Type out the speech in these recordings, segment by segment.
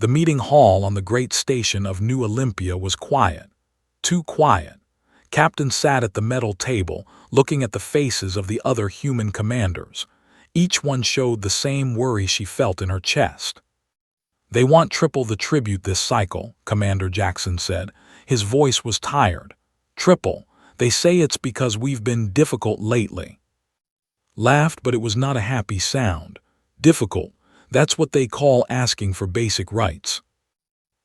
The meeting hall on the great station of New Olympia was quiet. Too quiet. Captain sat at the metal table, looking at the faces of the other human commanders. Each one showed the same worry she felt in her chest. "They want triple the tribute this cycle," Commander Jackson said. His voice was tired. "Triple. They say it's because we've been difficult lately." Laughed, but it was not a happy sound. Difficult. That's what they call asking for basic rights.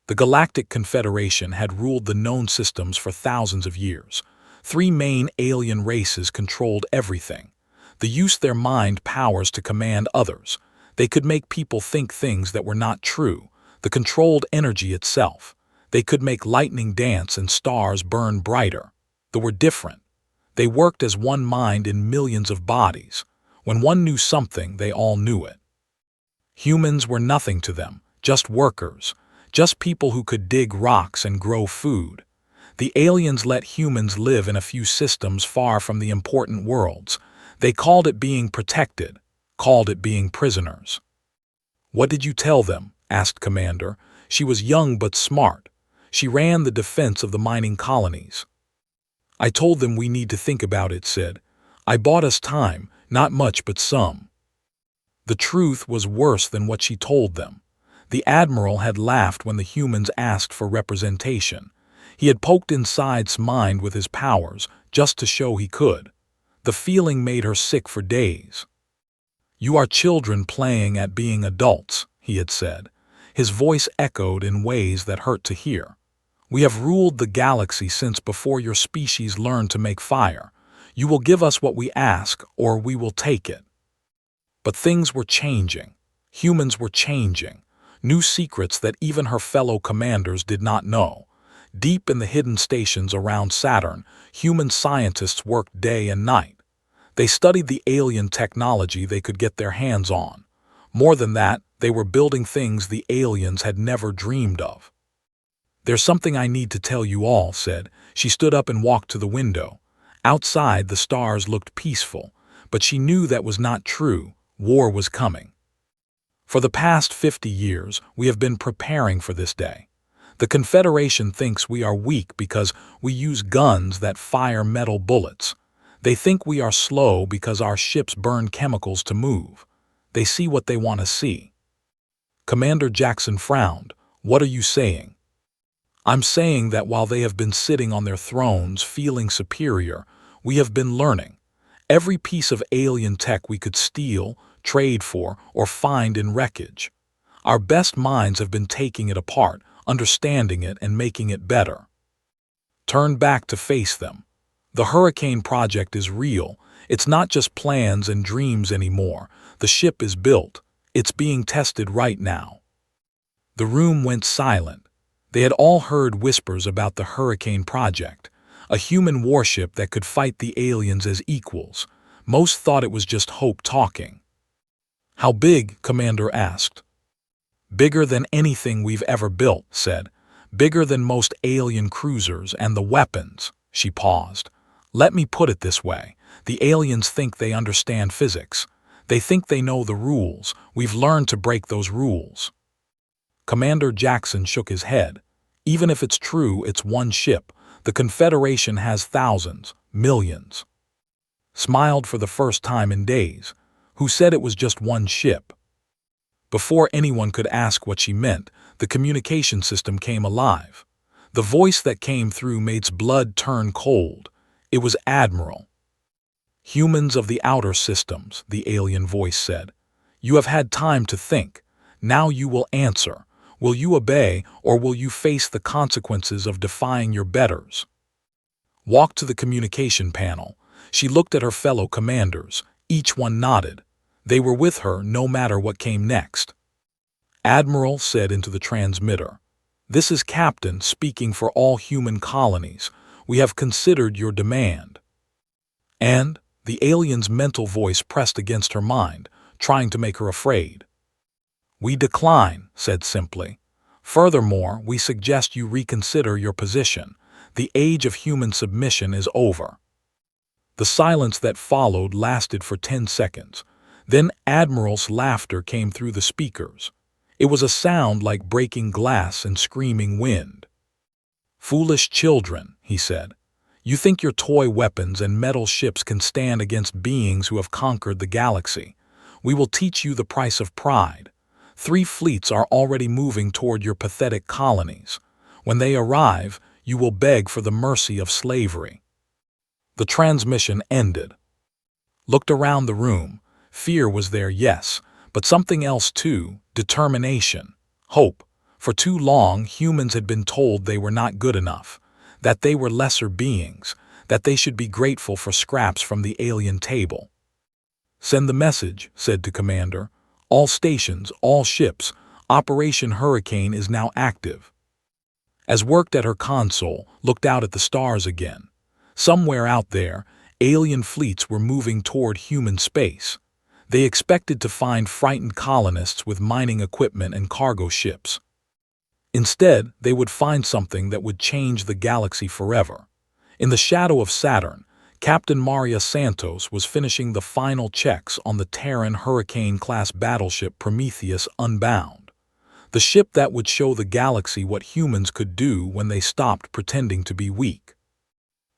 The Galactic Confederation had ruled the known systems for thousands of years. 3 main alien races controlled everything. They used their mind powers to command others. They could make people think things that were not true. The controlled energy itself. They could make lightning dance and stars burn brighter. They were different. They worked as one mind in millions of bodies. When one knew something, they all knew it. Humans were nothing to them, just workers. Just people who could dig rocks and grow food. The aliens let humans live in a few systems far from the important worlds. They called it being protected, called it being prisoners. "What did you tell them?" asked Commander. She was young but smart. She ran the defense of the mining colonies. "I told them we need to think about it," said. "I bought us time, not much but some." The truth was worse than what she told them. The Admiral had laughed when the humans asked for representation. He had poked inside's mind with his powers, just to show he could. The feeling made her sick for days. "You are children playing at being adults," he had said. His voice echoed in ways that hurt to hear. "We have ruled the galaxy since before your species learned to make fire. You will give us what we ask, or we will take it." But things were changing. Humans were changing. New secrets that even her fellow commanders did not know. Deep in the hidden stations around Saturn, human scientists worked day and night. They studied the alien technology they could get their hands on. More than that, they were building things the aliens had never dreamed of. "There's something I need to tell you all," said. She stood up and walked to the window. Outside, the stars looked peaceful, but she knew that was not true. War was coming. "For the past 50 years, we have been preparing for this day. The Confederation thinks we are weak because we use guns that fire metal bullets. They think we are slow because our ships burn chemicals to move. They see what they want to see." Commander Jackson frowned. "What are you saying?" "I'm saying that while they have been sitting on their thrones feeling superior, we have been learning. Every piece of alien tech we could steal, trade for, or find in wreckage. Our best minds have been taking it apart, understanding it and making it better. Turn back to face them. The Hurricane Project is real. It's not just plans and dreams anymore. The ship is built. It's being tested right now." The room went silent. They had all heard whispers about the Hurricane Project, a human warship that could fight the aliens as equals. Most thought it was just hope talking. "How big?" Commander asked. "Bigger than anything we've ever built," said. "Bigger than most alien cruisers and the weapons." She paused. "Let me put it this way. The aliens think they understand physics. They think they know the rules. We've learned to break those rules." Commander Jackson shook his head. "Even if it's true, it's one ship. The Confederation has thousands, millions." Smiled for the first time in days. Who said it was just one ship? Before anyone could ask what she meant, the communication system came alive. The voice that came through made blood turn cold. It was Admiral. "Humans of the outer systems," the alien voice said. "You have had time to think. Now you will answer. Will you obey, or will you face the consequences of defying your betters?" Walked to the communication panel. She looked at her fellow commanders. Each one nodded. They were with her no matter what came next. "Admiral," said into the transmitter, "this is Captain speaking for all human colonies. We have considered your demand." And the alien's mental voice pressed against her mind, trying to make her afraid. "We decline," said simply. "Furthermore, we suggest you reconsider your position. The age of human submission is over." The silence that followed lasted for 10 seconds. Then Admiral's laughter came through the speakers. It was a sound like breaking glass and screaming wind. "Foolish children," he said. "You think your toy weapons and metal ships can stand against beings who have conquered the galaxy. We will teach you the price of pride. 3 fleets are already moving toward your pathetic colonies. When they arrive, you will beg for the mercy of slavery." The transmission ended. Looked around the room. Fear was there, yes, but something else too: determination, hope. For too long, humans had been told they were not good enough, that they were lesser beings, that they should be grateful for scraps from the alien table. "Send the message," said to Commander. "All stations, all ships, Operation Hurricane is now active." As worked at her console, looked out at the stars again. Somewhere out there, alien fleets were moving toward human space. They expected to find frightened colonists with mining equipment and cargo ships. Instead, they would find something that would change the galaxy forever. In the shadow of Saturn, Captain Maria Santos was finishing the final checks on the Terran Hurricane-class battleship Prometheus Unbound, the ship that would show the galaxy what humans could do when they stopped pretending to be weak.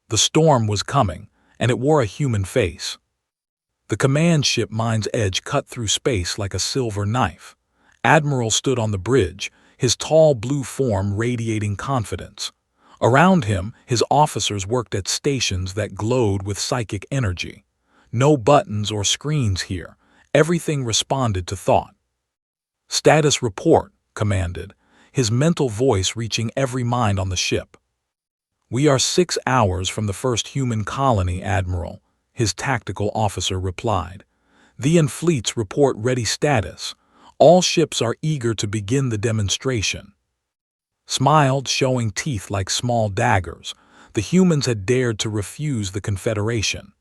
The storm was coming, and it wore a human face. The command ship Mind's Edge cut through space like a silver knife. Admiral stood on the bridge, his tall blue form radiating confidence. Around him, his officers worked at stations that glowed with psychic energy. No buttons or screens here. Everything responded to thought. "Status report," commanded, his mental voice reaching every mind on the ship. "We are 6 hours from the first human colony, Admiral," his tactical officer replied. "The fleets report ready status. All ships are eager to begin the demonstration." Smiled, showing teeth like small daggers. The humans had dared to refuse the Confederation.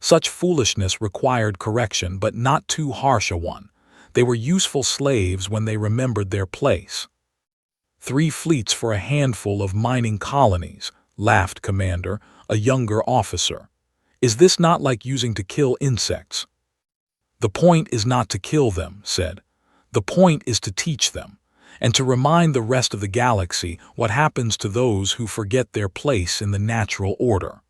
Such foolishness required correction, but not too harsh a one. They were useful slaves when they remembered their place. 3 fleets for a handful of mining colonies, laughed Commander, a younger officer. "Is this not like using to kill insects?" "The point is not to kill them," said. "The point is to teach them, and to remind the rest of the galaxy what happens to those who forget their place in the natural order."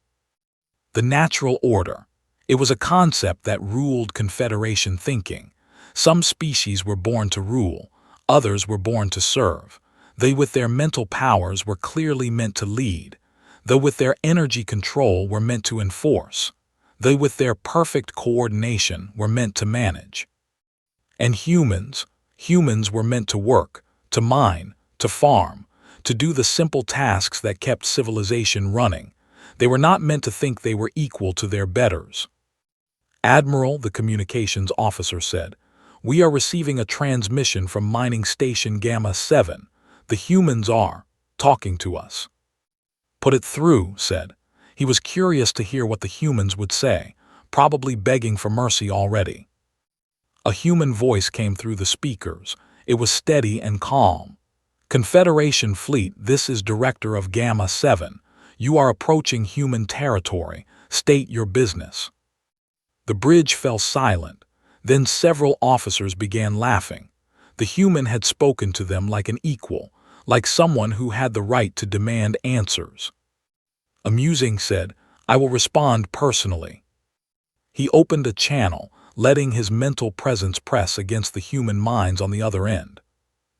The natural order. It was a concept that ruled Confederation thinking. Some species were born to rule, others were born to serve. They with their mental powers were clearly meant to lead. They with their energy control were meant to enforce. They with their perfect coordination were meant to manage. And humans were meant to work, to mine, to farm, to do the simple tasks that kept civilization running. They were not meant to think they were equal to their betters. "Admiral," the communications officer said, "we are receiving a transmission from Mining Station Gamma 7. The humans are talking to us." "Put it through," said. He was curious to hear what the humans would say, probably begging for mercy already. A human voice came through the speakers. It was steady and calm. "Confederation Fleet, this is Director of Gamma 7. You are approaching human territory. State your business." The bridge fell silent. Then several officers began laughing. The human had spoken to them like an equal, like someone who had the right to demand answers. Amusing, said, "I will respond personally." He opened a channel, letting his mental presence press against the human minds on the other end.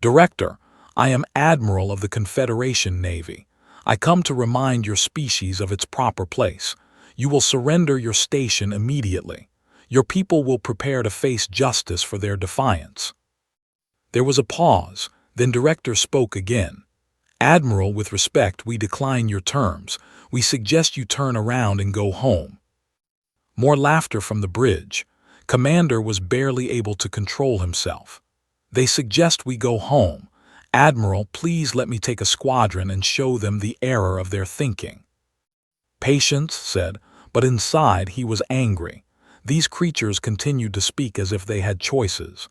"Director, I am Admiral of the Confederation Navy. I come to remind your species of its proper place. You will surrender your station immediately. Your people will prepare to face justice for their defiance." There was a pause, then Director spoke again. "Admiral, with respect, we decline your terms. We suggest you turn around and go home." More laughter from the bridge. Commander was barely able to control himself. "They suggest we go home. Admiral, please let me take a squadron and show them the error of their thinking." "Patience," said, but inside he was angry. These creatures continued to speak as if they had choices.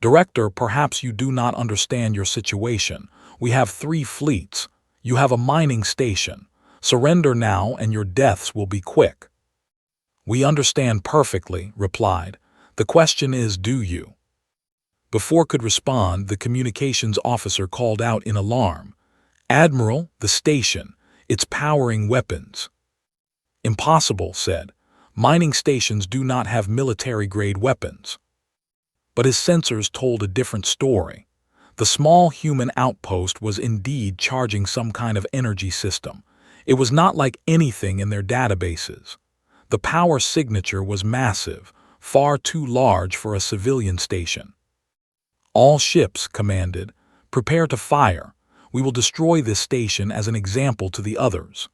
"Director, perhaps you do not understand your situation. We have 3 fleets. You have a mining station. Surrender now and your deaths will be quick." "We understand perfectly," replied. "The question is, do you?" Before could respond, the communications officer called out in alarm. "Admiral, the station. It's powering weapons." "Impossible," said. "Mining stations do not have military-grade weapons." But his sensors told a different story. The small human outpost was indeed charging some kind of energy system. It was not like anything in their databases. The power signature was massive, far too large for a civilian station. "All ships," commanded, "prepare to fire. We will destroy this station as an example to the others."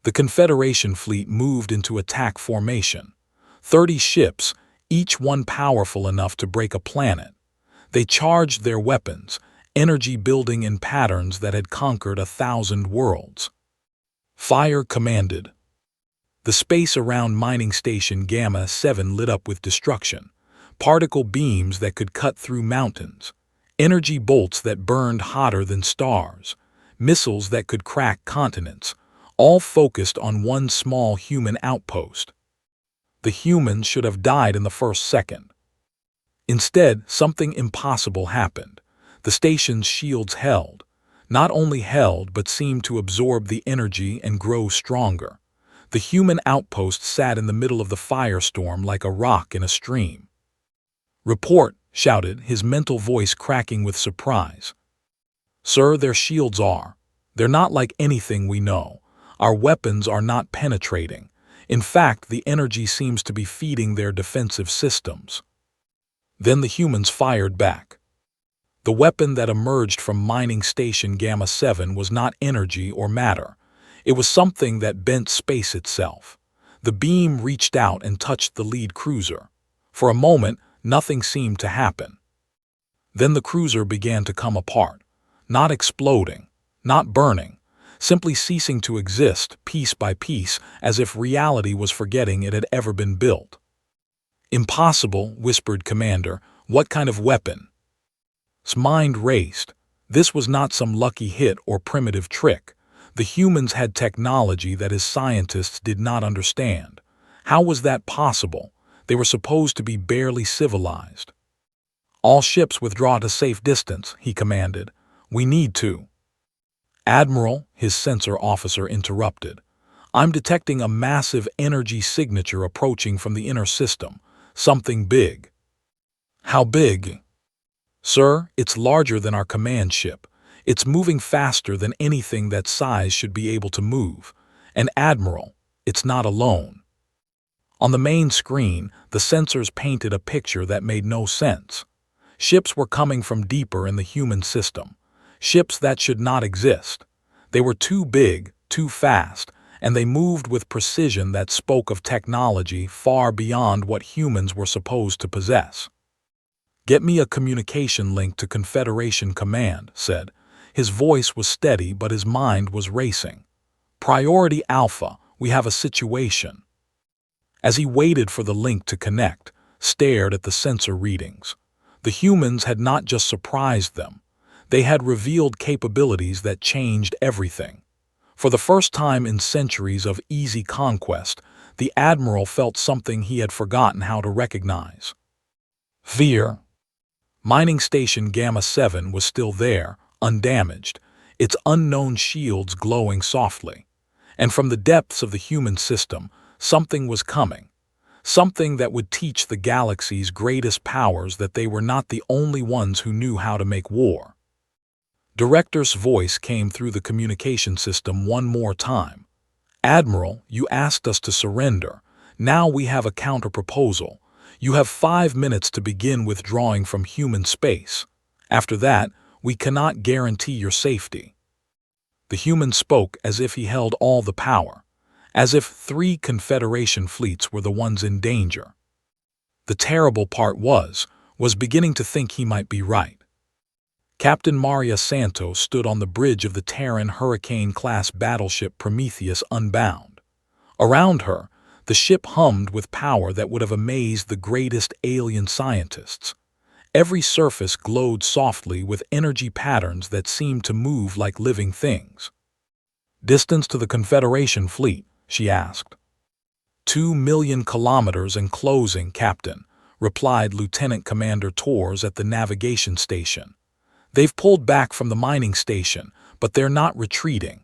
The Confederation fleet moved into attack formation. 30 ships, each one powerful enough to break a planet. They charged their weapons, energy building in patterns that had conquered 1,000 worlds. "Fire," commanded. The space around mining station Gamma 7 lit up with destruction. Particle beams that could cut through mountains. Energy bolts that burned hotter than stars. Missiles that could crack continents. All focused on one small human outpost. The humans should have died in the first second. Instead, something impossible happened. The station's shields held. Not only held, but seemed to absorb the energy and grow stronger. The human outpost sat in the middle of the firestorm like a rock in a stream. "Report," shouted, his mental voice cracking with surprise. "Sir, their shields are. They're not like anything we know. Our weapons are not penetrating. In fact, the energy seems to be feeding their defensive systems." Then the humans fired back. The weapon that emerged from mining station Gamma 7 was not energy or matter. It was something that bent space itself. The beam reached out and touched the lead cruiser. For a moment, nothing seemed to happen. Then the cruiser began to come apart, not exploding, not burning, simply ceasing to exist piece by piece, as if reality was forgetting it had ever been built. "Impossible," whispered Commander. "What kind of weapon?" His mind raced. This was not some lucky hit or primitive trick. The humans had technology that his scientists did not understand. How was that possible? They were supposed to be barely civilized. "All ships withdraw to safe distance," he commanded. "We need to." "Admiral," his sensor officer interrupted. "I'm detecting a massive energy signature approaching from the inner system. Something big." "How big?" "Sir, it's larger than our command ship. It's moving faster than anything that size should be able to move. And Admiral, it's not alone." On the main screen, the sensors painted a picture that made no sense. Ships were coming from deeper in the human system. Ships that should not exist. They were too big, too fast, and they moved with precision that spoke of technology far beyond what humans were supposed to possess. "Get me a communication link to Confederation Command," said. His voice was steady, but his mind was racing. "Priority Alpha, we have a situation." As he waited for the link to connect, stared at the sensor readings. The humans had not just surprised them. They had revealed capabilities that changed everything. For the first time in centuries of easy conquest, the Admiral felt something he had forgotten how to recognize. Fear. Mining station Gamma 7 was still there, undamaged, its unknown shields glowing softly. And from the depths of the human system, something was coming. Something that would teach the galaxy's greatest powers that they were not the only ones who knew how to make war. Director's voice came through the communication system one more time. "Admiral, you asked us to surrender. Now we have a counter-proposal. You have 5 minutes to begin withdrawing from human space. After that, we cannot guarantee your safety." The human spoke as if he held all the power, as if 3 Confederation fleets were the ones in danger. The terrible part was beginning to think he might be right. Captain Maria Santos stood on the bridge of the Terran Hurricane-class battleship Prometheus Unbound. Around her, the ship hummed with power that would have amazed the greatest alien scientists. Every surface glowed softly with energy patterns that seemed to move like living things. "Distance to the Confederation fleet?" she asked. 2 million kilometers and closing, Captain," replied Lieutenant Commander Torres at the navigation station. They've pulled back from the mining station, but they're not retreating.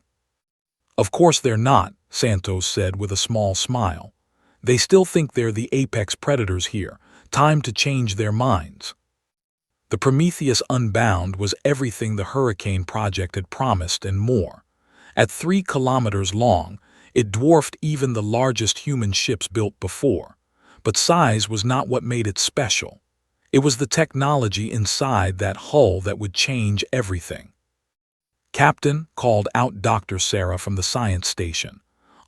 Of course they're not, Santos said with a small smile. They still think they're the apex predators here. Time to change their minds. The Prometheus Unbound was everything the Hurricane Project had promised and more. At 3 kilometers long, it dwarfed even the largest human ships built before. But size was not what made it special. It was the technology inside that hull that would change everything. "Captain," called out Dr. Sarah from the science station,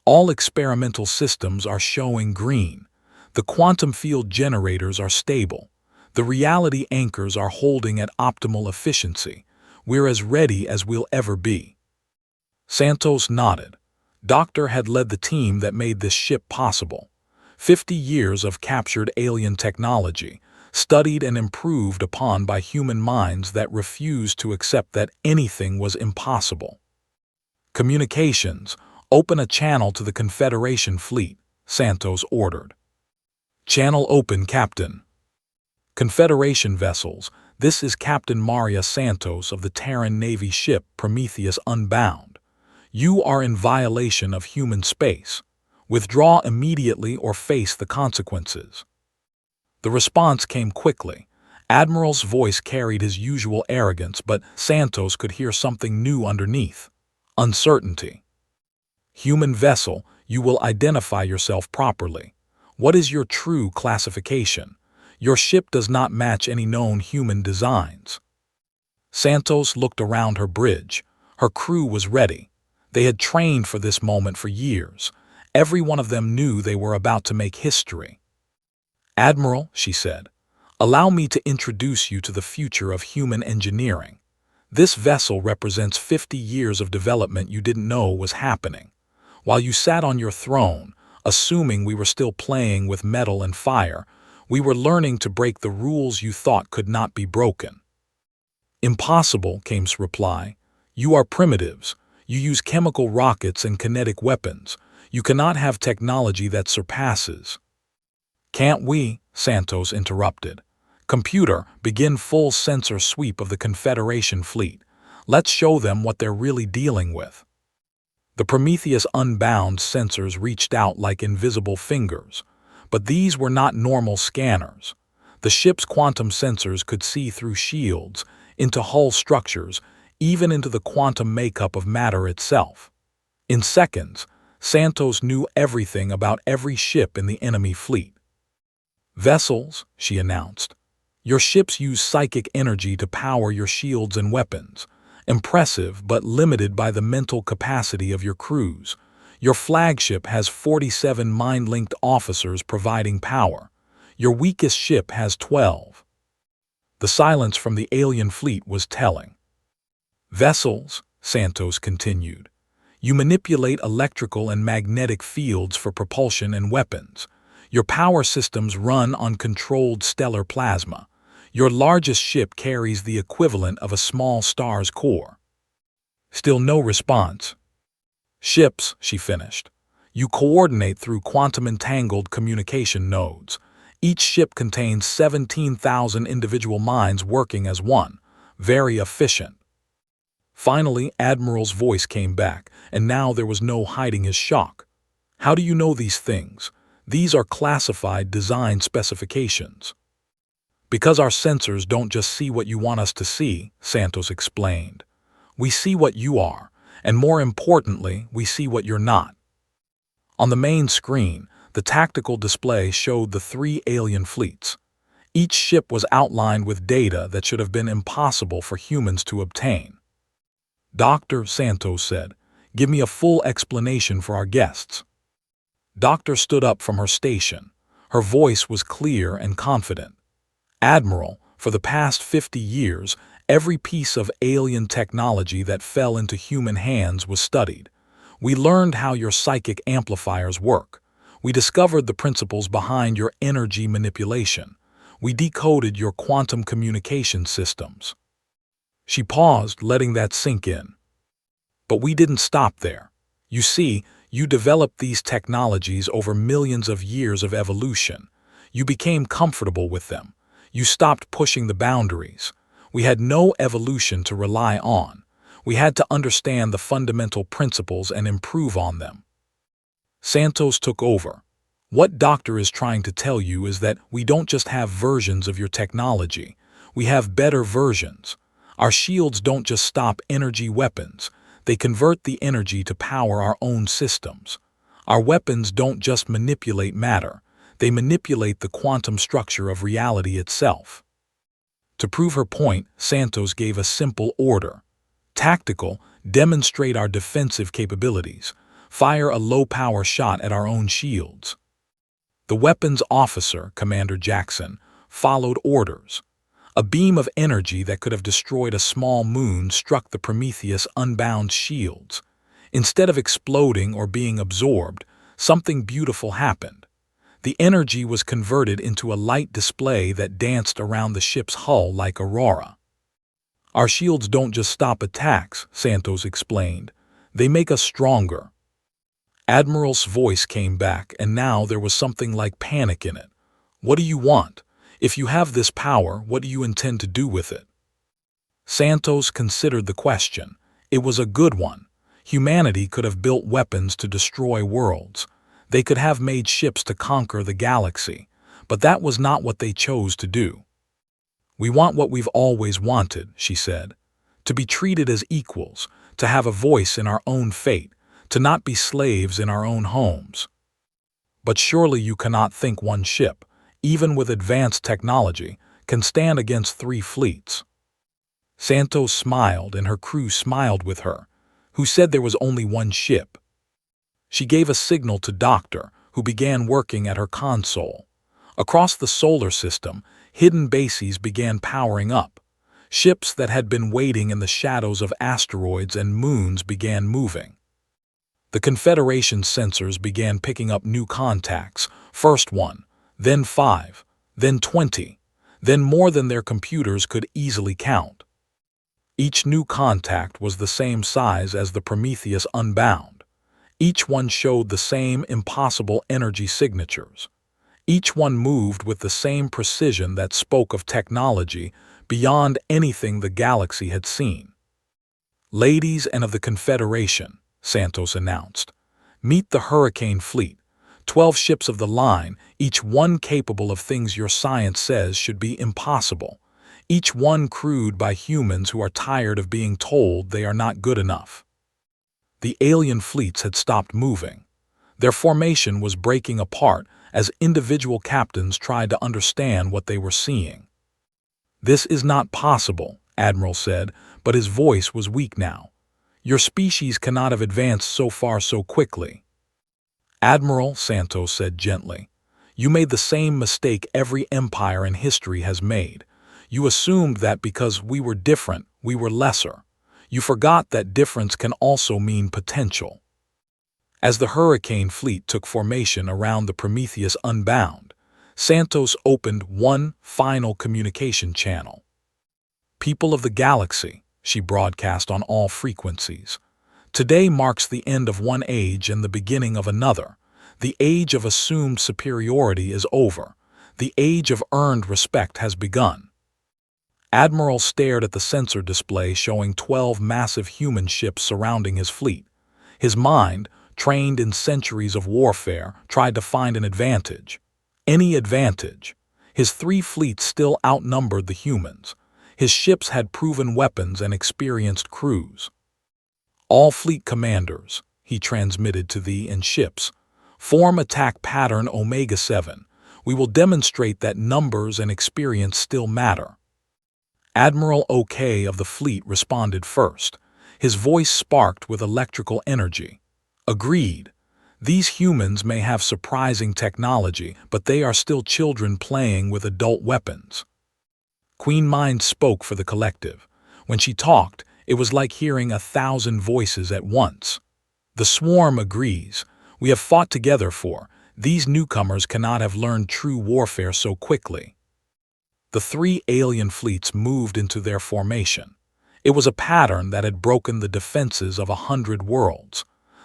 "all experimental systems are showing green. The quantum field generators are stable. The reality anchors are holding at optimal efficiency. We're as ready as we'll ever be." Santos nodded. Doctor had led the team that made this ship possible. 50 years of captured alien technology, studied and improved upon by human minds that refused to accept that anything was impossible. "Communications, open a channel to the Confederation fleet," Santos ordered. "Channel open, Captain." "Confederation vessels, this is Captain Maria Santos of the Terran Navy ship Prometheus Unbound. You are in violation of human space. Withdraw immediately or face the consequences." The response came quickly. Admiral's voice carried his usual arrogance, but Santos could hear something new underneath. Uncertainty. "Human vessel, you will identify yourself properly. What is your true classification? Your ship does not match any known human designs." Santos looked around her bridge. Her crew was ready. They had trained for this moment for years. Every one of them knew they were about to make history. "Admiral," she said, "allow me to introduce you to the future of human engineering. This vessel represents 50 years of development you didn't know was happening. While you sat on your throne, assuming we were still playing with metal and fire, we were learning to break the rules you thought could not be broken." "Impossible," Kame's reply. "You are primitives. You use chemical rockets and kinetic weapons. You cannot have technology that surpasses." "Can't we?" Santos interrupted. "Computer, begin full sensor sweep of the Confederation fleet. Let's show them what they're really dealing with." The Prometheus Unbound sensors reached out like invisible fingers. But these were not normal scanners. The ship's quantum sensors could see through shields, into hull structures, even into the quantum makeup of matter itself. In seconds, Santos knew everything about every ship in the enemy fleet. "Vessels," she announced. "Your ships use psychic energy to power your shields and weapons. Impressive, but limited by the mental capacity of your crews. Your flagship has 47 mind-linked officers providing power. Your weakest ship has 12. The silence from the alien fleet was telling. "Vessels," Santos continued. "You manipulate electrical and magnetic fields for propulsion and weapons. Your power systems run on controlled stellar plasma. Your largest ship carries the equivalent of a small star's core." Still no response. "Ships," she finished. "You coordinate through quantum-entangled communication nodes. Each ship contains 17,000 individual minds working as one. Very efficient." Finally, Admiral's voice came back, and now there was no hiding his shock. "How do you know these things? These are classified design specifications." "Because our sensors don't just see what you want us to see," Santos explained. "We see what you are, and more importantly, we see what you're not." On the main screen, the tactical display showed the 3 alien fleets. Each ship was outlined with data that should have been impossible for humans to obtain. "Dr. Santos said, give me a full explanation for our guests." Doctor stood up from her station. Her voice was clear and confident. "Admiral, for the past 50 years, every piece of alien technology that fell into human hands was studied. We learned how your psychic amplifiers work. We discovered the principles behind your energy manipulation. We decoded your quantum communication systems." She paused, letting that sink in. "But we didn't stop there. You see, you developed these technologies over millions of years of evolution. You became comfortable with them. You stopped pushing the boundaries. We had no evolution to rely on. We had to understand the fundamental principles and improve on them. Santos took over. What Doctor is trying to tell you is that we don't just have versions of your technology. We have better versions. Our shields don't just stop energy weapons. They convert the energy to power our own systems. Our weapons don't just manipulate matter. They manipulate the quantum structure of reality itself. To prove her point, Santos gave a simple order. Tactical, demonstrate our defensive capabilities. Fire a low-power shot at our own shields. The weapons officer, Commander Jackson, followed orders. A beam of energy that could have destroyed a small moon struck the Prometheus Unbound shields. Instead of exploding or being absorbed, something beautiful happened. The energy was converted into a light display that danced around the ship's hull like aurora. Our shields don't just stop attacks, Santos explained. They make us stronger. Admiral's voice came back, and now there was something like panic in it. What do you want? If you have this power, what do you intend to do with it? Santos considered the question. It was a good one. Humanity could have built weapons to destroy worlds. They could have made ships to conquer the galaxy, but that was not what they chose to do. We want what we've always wanted, she said. To be treated as equals, to have a voice in our own fate, to not be slaves in our own homes. But surely you cannot think one ship, even with advanced technology, can stand against 3 fleets. Santos smiled, and her crew smiled with her, who said there was only one ship. She gave a signal to Doctor, who began working at her console. Across the solar system, hidden bases began powering up. Ships that had been waiting in the shadows of asteroids and moons began moving. The Confederation's sensors began picking up new contacts, first 1, then 5, then 20, then more than their computers could easily count. Each new contact was the same size as the Prometheus Unbound. Each one showed the same impossible energy signatures. Each one moved with the same precision that spoke of technology beyond anything the galaxy had seen. Ladies and of the Confederation, Santos announced, meet the Hurricane Fleet, 12 ships of the line, each one capable of things your science says should be impossible, each one crewed by humans who are tired of being told they are not good enough. The alien fleets had stopped moving. Their formation was breaking apart as individual captains tried to understand what they were seeing. This is not possible, Admiral said, but his voice was weak now. Your species cannot have advanced so far so quickly. Admiral, Santos said gently, you made the same mistake every empire in history has made. You assumed that because we were different, we were lesser. You forgot that difference can also mean potential. As the Hurricane Fleet took formation around the Prometheus Unbound, Santos opened one final communication channel. People of the galaxy, she broadcast on all frequencies. Today marks the end of one age and the beginning of another. The age of assumed superiority is over. The age of earned respect has begun. Admiral stared at the sensor display showing 12 massive human ships surrounding his fleet. His mind, trained in centuries of warfare, tried to find an advantage. Any advantage. His 3 fleets still outnumbered the humans. His ships had proven weapons and experienced crews. All fleet commanders, he transmitted to thee and ships, form attack pattern Omega-7. We will demonstrate that numbers and experience still matter. Admiral OK of the fleet responded first. His voice sparked with electrical energy. Agreed. These humans may have surprising technology, but they are still children playing with adult weapons. Queen Mind spoke for the collective. When she talked, it was like hearing 1,000 voices at once. The swarm agrees. We have fought together these newcomers cannot have learned true warfare so quickly. The 3 alien fleets moved into their formation. It was a pattern that had broken the defenses of 100 worlds.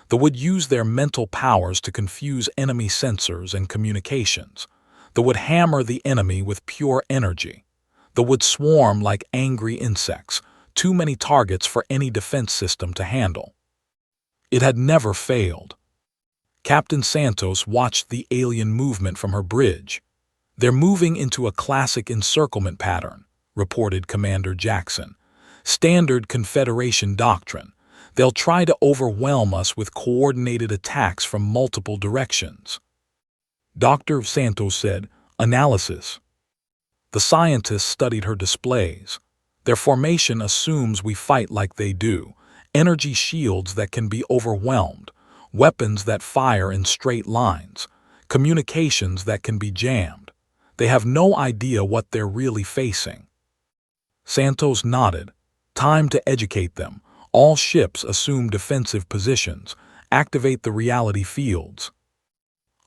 They would use their mental powers to confuse enemy sensors and communications. that would hammer the enemy with pure energy, that would swarm like angry insects, too many targets for any defense system to handle. It had never failed. Captain Santos watched the alien movement from her bridge. "They're moving into a classic encirclement pattern," reported Commander Jackson. "Standard Confederation doctrine. They'll try to overwhelm us with coordinated attacks from multiple directions." Dr. Santos said, "Analysis." The scientists studied her displays. "Their formation assumes we fight like they do. Energy shields that can be overwhelmed, weapons that fire in straight lines, communications that can be jammed. They have no idea what they're really facing." Santos nodded. "Time to educate them. All ships assume defensive positions. Activate the reality fields."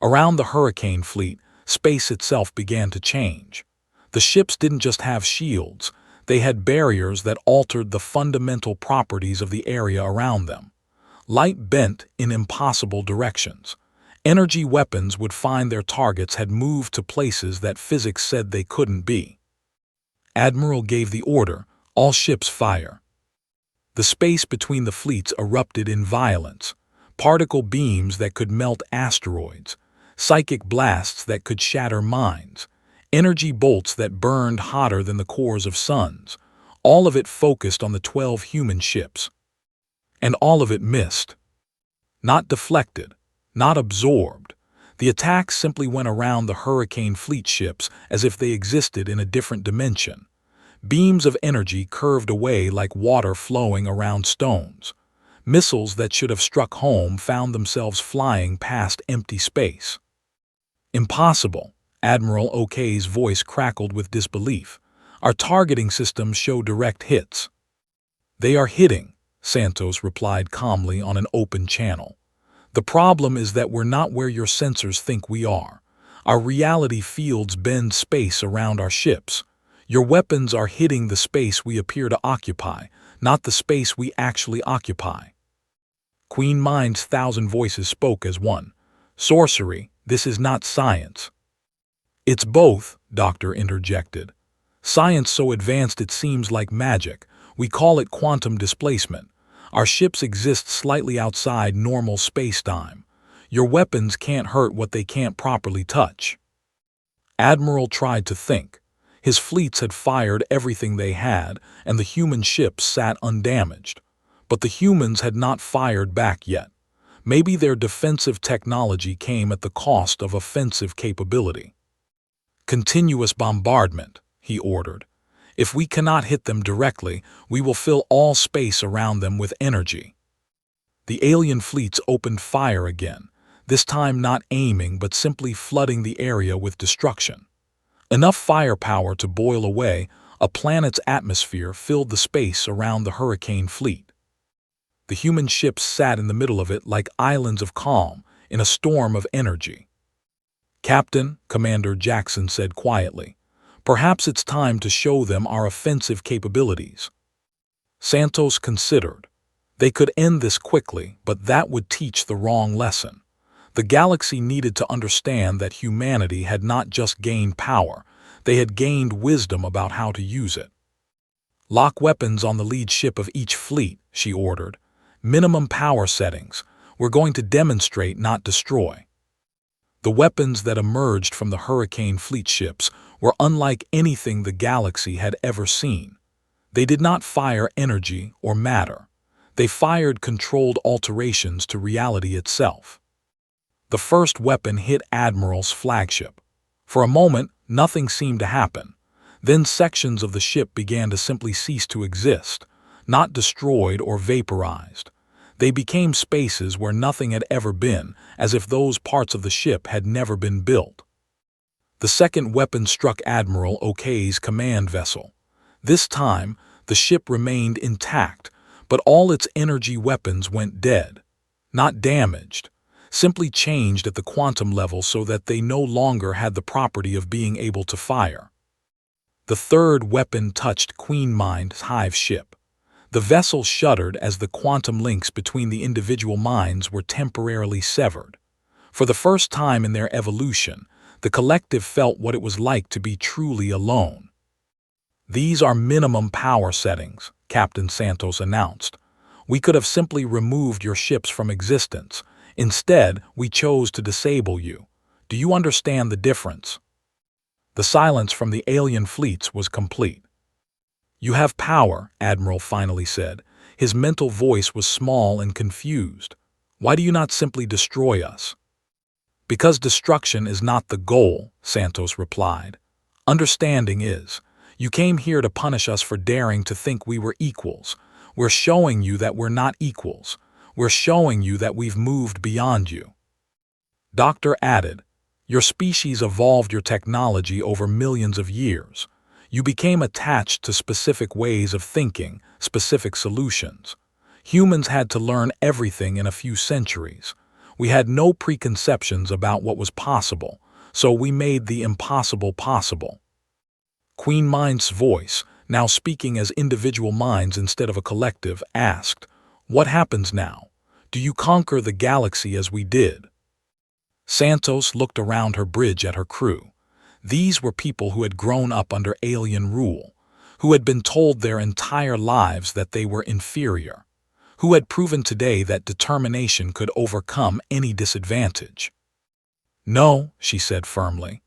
Around the Hurricane fleet, space itself began to change. The ships didn't just have shields. They had barriers that altered the fundamental properties of the area around them. Light bent in impossible directions. Energy weapons would find their targets had moved to places that physics said they couldn't be. Admiral gave the order, "All ships fire." The space between the fleets erupted in violence. Particle beams that could melt asteroids, psychic blasts that could shatter minds, energy bolts that burned hotter than the cores of suns, all of it focused on the 12 human ships. And all of it missed. Not deflected, not absorbed. The attack simply went around the Hurricane fleet ships as if they existed in a different dimension. Beams of energy curved away like water flowing around stones. Missiles that should have struck home found themselves flying past empty space. "Impossible," Admiral Okay's voice crackled with disbelief. "Our targeting systems show direct hits." "They are hitting," Santos replied calmly on an open channel. "The problem is that we're not where your sensors think we are. Our reality fields bend space around our ships. Your weapons are hitting the space we appear to occupy, not the space we actually occupy." Queen Mind's 1,000 voices spoke as one. "Sorcery, this is not science." "It's both," Doctor interjected. "Science so advanced it seems like magic. We call it quantum displacement. Our ships exist slightly outside normal space-time. Your weapons can't hurt what they can't properly touch." Admiral tried to think. His fleets had fired everything they had, and the human ships sat undamaged. But the humans had not fired back yet. Maybe their defensive technology came at the cost of offensive capability. "Continuous bombardment," he ordered. "If we cannot hit them directly, we will fill all space around them with energy." The alien fleets opened fire again, this time not aiming but simply flooding the area with destruction. Enough firepower to boil away a planet's atmosphere filled the space around the Hurricane fleet. The human ships sat in the middle of it like islands of calm in a storm of energy. "Captain," Commander Jackson said quietly, "perhaps it's time to show them our offensive capabilities." Santos considered. They could end this quickly, but that would teach the wrong lesson. The galaxy needed to understand that humanity had not just gained power, they had gained wisdom about how to use it. "Lock weapons on the lead ship of each fleet," she ordered. "Minimum power settings. We're going to demonstrate, not destroy." The weapons that emerged from the Hurricane fleet ships were unlike anything the galaxy had ever seen. They did not fire energy or matter. They fired controlled alterations to reality itself. The first weapon hit Admiral's flagship. For a moment, nothing seemed to happen. Then sections of the ship began to simply cease to exist, not destroyed or vaporized. They became spaces where nothing had ever been, as if those parts of the ship had never been built. The second weapon struck Admiral Okay's command vessel. This time, the ship remained intact, but all its energy weapons went dead. Not damaged, simply changed at the quantum level so that they no longer had the property of being able to fire. The third weapon touched Queen Mind's hive ship. The vessel shuddered as the quantum links between the individual minds were temporarily severed. For the first time in their evolution, The collective felt what it was like to be truly alone. "These are minimum power settings," Captain Santos announced. "We could have simply removed your ships from existence. Instead, we chose to disable you. Do you understand the difference?" The silence from the alien fleets was complete. "You have power," Admiral finally said. His mental voice was small and confused. "Why do you not simply destroy us?" "Because destruction is not the goal," Santos replied. "Understanding is. You came here to punish us for daring to think we were equals. We're showing you that we're not equals. We're showing you that we've moved beyond you." Doctor added, "Your species evolved your technology over millions of years. You became attached to specific ways of thinking, specific solutions. Humans had to learn everything in a few centuries. We had no preconceptions about what was possible, so we made the impossible possible." Queen Mind's voice, now speaking as individual minds instead of a collective, asked, "What happens now? Do you conquer the galaxy as we did?" Santos looked around her bridge at her crew. These were people who had grown up under alien rule, who had been told their entire lives that they were inferior, who had proven today that determination could overcome any disadvantage. "No," she said firmly.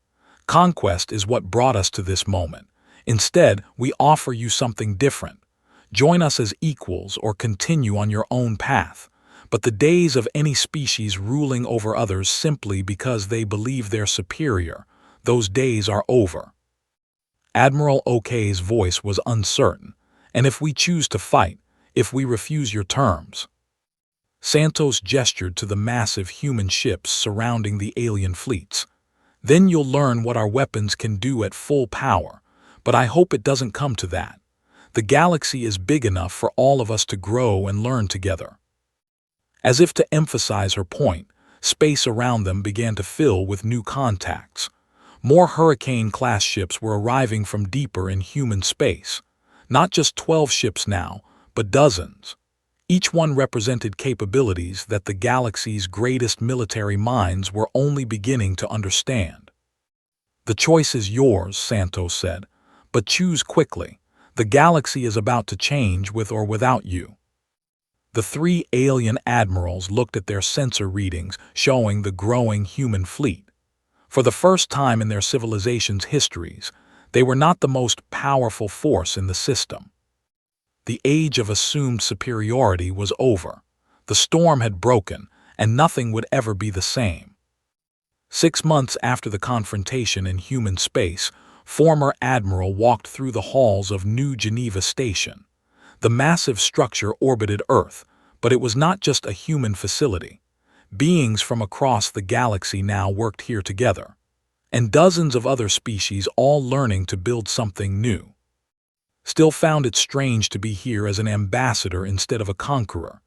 "Conquest is what brought us to this moment. Instead, we offer you something different. Join us as equals or continue on your own path. But the days of any species ruling over others simply because they believe they're superior, those days are over." Admiral Okay's voice was uncertain. "And if we choose to fight, if we refuse your terms?" Santos gestured to the massive human ships surrounding the alien fleets. "Then you'll learn what our weapons can do at full power, but I hope it doesn't come to that. The galaxy is big enough for all of us to grow and learn together." As if to emphasize her point, space around them began to fill with new contacts. More Hurricane-class ships were arriving from deeper in human space. Not just 12 ships now, but dozens. Each one represented capabilities that the galaxy's greatest military minds were only beginning to understand. "The choice is yours," Santos said, "but choose quickly. The galaxy is about to change with or without you." The three alien admirals looked at their sensor readings showing the growing human fleet. For the first time in their civilization's histories, they were not the most powerful force in the system. The age of assumed superiority was over. The storm had broken, and nothing would ever be the same. 6 months after the confrontation in human space, former Admiral walked through the halls of New Geneva Station. The massive structure orbited Earth, but it was not just a human facility. Beings from across the galaxy now worked here together, and dozens of other species all learning to build something new. Still found it strange to be here as an ambassador instead of a conqueror.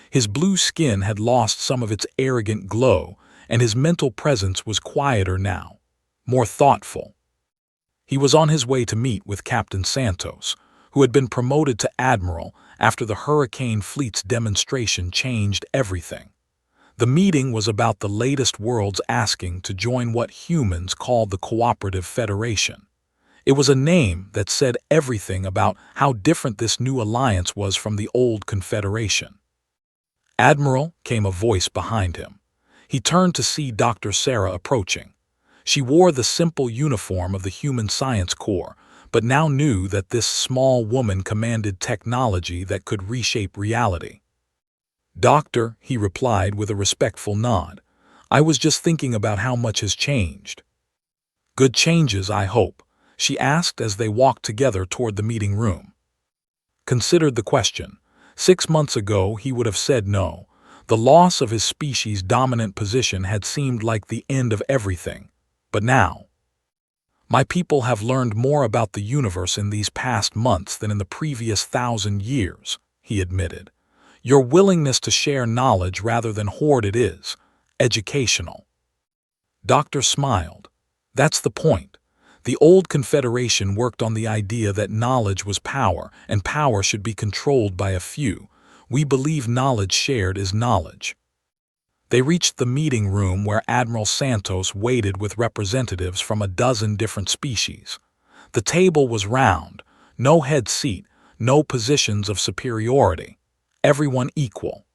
His blue skin had lost some of its arrogant glow, and his mental presence was quieter now, more thoughtful. He was on his way to meet with Captain Santos, who had been promoted to Admiral after the Hurricane Fleet's demonstration changed everything. The meeting was about the latest worlds asking to join what humans called the Cooperative Federation. It was a name that said everything about how different this new alliance was from the old Confederation. "Admiral," came a voice behind him. He turned to see Dr. Sarah approaching. She wore the simple uniform of the Human Science Corps, but now knew that this small woman commanded technology that could reshape reality. "Doctor," he replied with a respectful nod, "I was just thinking about how much has changed." "Good changes, I hope?" she asked as they walked together toward the meeting room. Considered the question. 6 months ago, he would have said no. The loss of his species' dominant position had seemed like the end of everything. But now, "My people have learned more about the universe in these past months than in the previous 1,000 years, he admitted. "Your willingness to share knowledge rather than hoard it is educational." Doctor smiled. "That's the point. The old Confederation worked on the idea that knowledge was power, and power should be controlled by a few. We believe knowledge shared is knowledge." They reached the meeting room where Admiral Santos waited with representatives from a dozen different species. The table was round, no head seat, no positions of superiority. Everyone equal.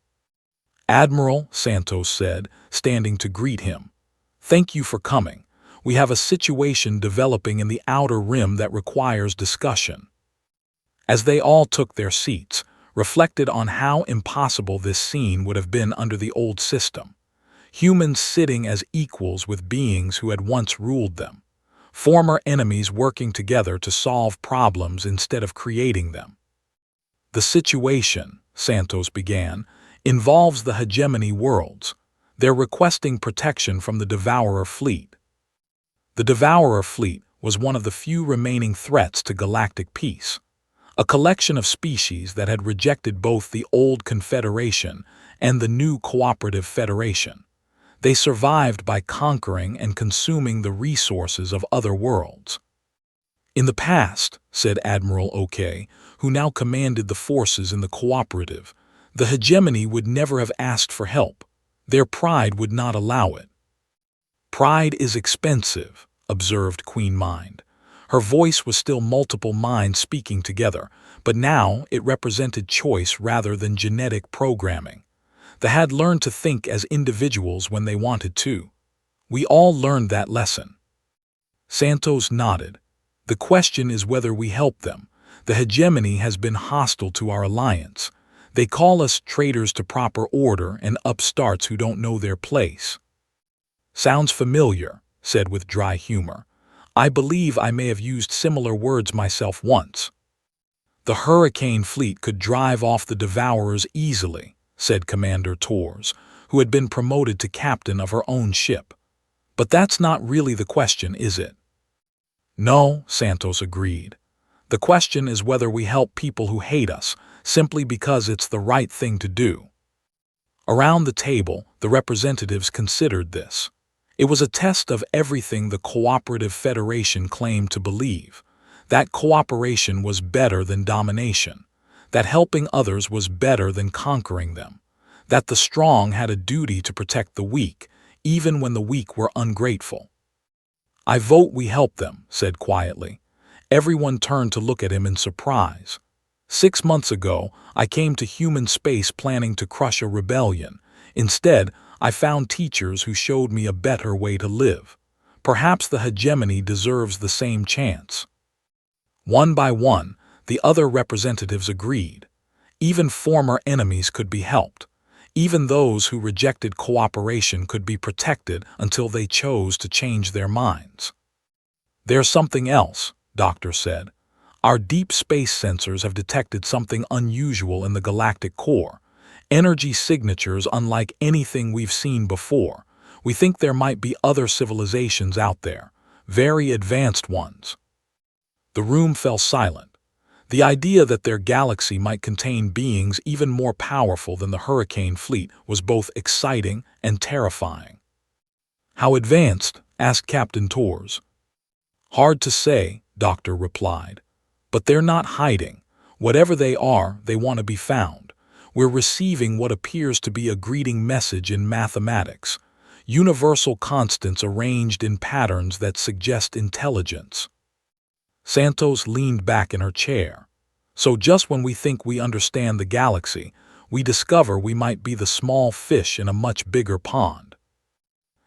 "Admiral," Santos said, standing to greet him, "thank you for coming. We have a situation developing in the outer rim that requires discussion." As they all took their seats, reflected on how impossible this scene would have been under the old system. Humans sitting as equals with beings who had once ruled them. Former enemies working together to solve problems instead of creating them. "The situation," Santos began, "involves the hegemony worlds. They're requesting protection from the Devourer fleet." The Devourer fleet was one of the few remaining threats to galactic peace. A collection of species that had rejected both the old Confederation and the new Cooperative Federation. They survived by conquering and consuming the resources of other worlds. "In the past," said Admiral OK, who now commanded the forces in the Cooperative, "the hegemony would never have asked for help. Their pride would not allow it." "Pride is expensive," observed Queen Mind. Her voice was still multiple minds speaking together, but now it represented choice rather than genetic programming. They had learned to think as individuals when they wanted to. "We all learned that lesson." Santos nodded. "The question is whether we help them. The hegemony has been hostile to our alliance. They call us traitors to proper order and upstarts who don't know their place." "Sounds familiar," said with dry humor. "I believe I may have used similar words myself once." "The Hurricane fleet could drive off the Devourers easily," said Commander Torres, who had been promoted to captain of her own ship. "But that's not really the question, is it?" "No," Santos agreed. "The question is whether we help people who hate us, simply because it's the right thing to do." Around the table, the representatives considered this. It was a test of everything the Cooperative Federation claimed to believe. That cooperation was better than domination. That helping others was better than conquering them. That the strong had a duty to protect the weak, even when the weak were ungrateful. "I vote we help them," said quietly. Everyone turned to look at him in surprise. 6 months ago, I came to human space planning to crush a rebellion. Instead, I found teachers who showed me a better way to live. Perhaps the hegemony deserves the same chance. One by one, the other representatives agreed. Even former enemies could be helped. Even those who rejected cooperation could be protected until they chose to change their minds. "There's something else," Doctor said. "Our deep space sensors have detected something unusual in the galactic core. Energy signatures unlike anything we've seen before. We think there might be other civilizations out there, very advanced ones." The room fell silent. The idea that their galaxy might contain beings even more powerful than the Hurricane fleet was both exciting and terrifying. "How advanced?" asked Captain Torres. "Hard to say," Doctor replied. "But they're not hiding. Whatever they are, they want to be found. We're receiving what appears to be a greeting message in mathematics. Universal constants arranged in patterns that suggest intelligence." Santos leaned back in her chair. "So just when we think we understand the galaxy, we discover we might be the small fish in a much bigger pond."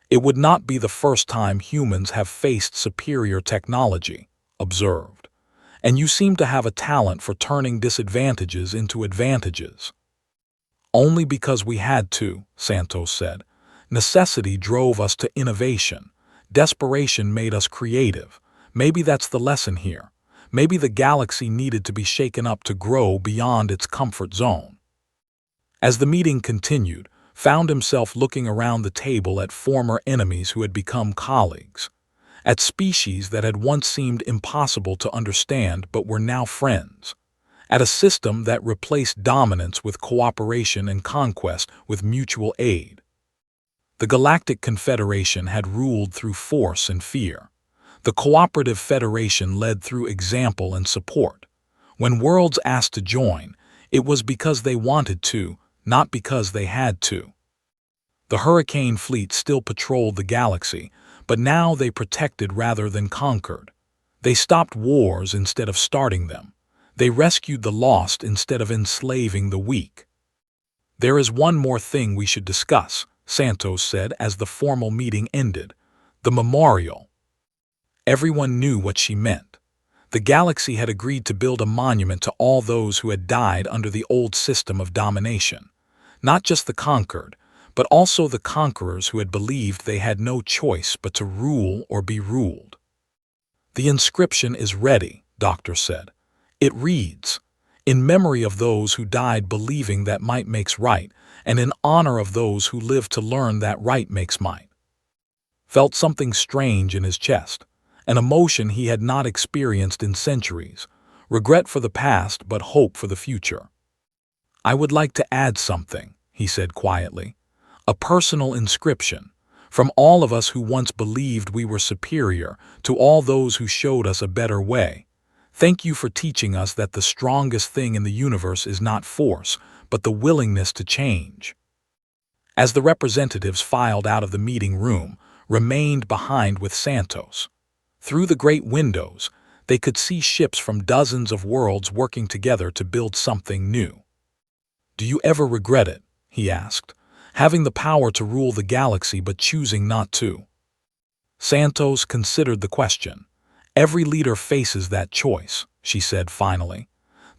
"It would not be the first time humans have faced superior technology," observed. "And you seem to have a talent for turning disadvantages into advantages." "Only because we had to," Santos said. "Necessity drove us to innovation. Desperation made us creative. Maybe that's the lesson here. Maybe the galaxy needed to be shaken up to grow beyond its comfort zone." As the meeting continued, found himself looking around the table at former enemies who had become colleagues. At species that had once seemed impossible to understand but were now friends. At a system that replaced dominance with cooperation and conquest with mutual aid. The Galactic Confederation had ruled through force and fear. The Cooperative Federation led through example and support. When worlds asked to join, it was because they wanted to, not because they had to. The hurricane fleet still patrolled the galaxy, but now they protected rather than conquered. They stopped wars instead of starting them. They rescued the lost instead of enslaving the weak. "There is one more thing we should discuss," Santos said as the formal meeting ended. "The memorial." Everyone knew what she meant. The galaxy had agreed to build a monument to all those who had died under the old system of domination. Not just the conquered, but also the conquerors who had believed they had no choice but to rule or be ruled. "The inscription is ready," Doctor said. "It reads, 'In memory of those who died believing that might makes right, and in honor of those who live to learn that right makes might.'" Felt something strange in his chest, an emotion he had not experienced in centuries, regret for the past but hope for the future. "I would like to add something," he said quietly. "A personal inscription, from all of us who once believed we were superior to all those who showed us a better way. Thank you for teaching us that the strongest thing in the universe is not force, but the willingness to change." As the representatives filed out of the meeting room, remained behind with Santos. Through the great windows, they could see ships from dozens of worlds working together to build something new. "Do you ever regret it?" he asked. "Having the power to rule the galaxy but choosing not to?" Santos considered the question. "Every leader faces that choice," she said finally.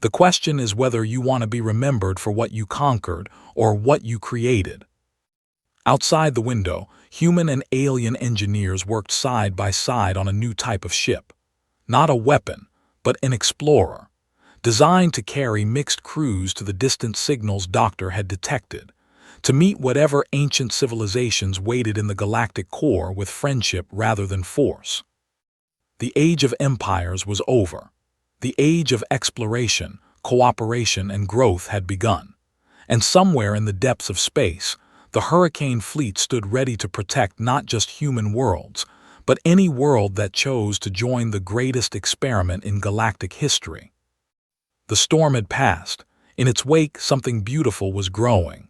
"The question is whether you want to be remembered for what you conquered or what you created." Outside the window, human and alien engineers worked side by side on a new type of ship. Not a weapon, but an explorer, designed to carry mixed crews to the distant signals Doctor had detected, to meet whatever ancient civilizations waited in the galactic core with friendship rather than force. The age of empires was over. The age of exploration, cooperation, and growth had begun. And somewhere in the depths of space, the Hurricane Fleet stood ready to protect not just human worlds, but any world that chose to join the greatest experiment in galactic history. The storm had passed. In its wake, something beautiful was growing.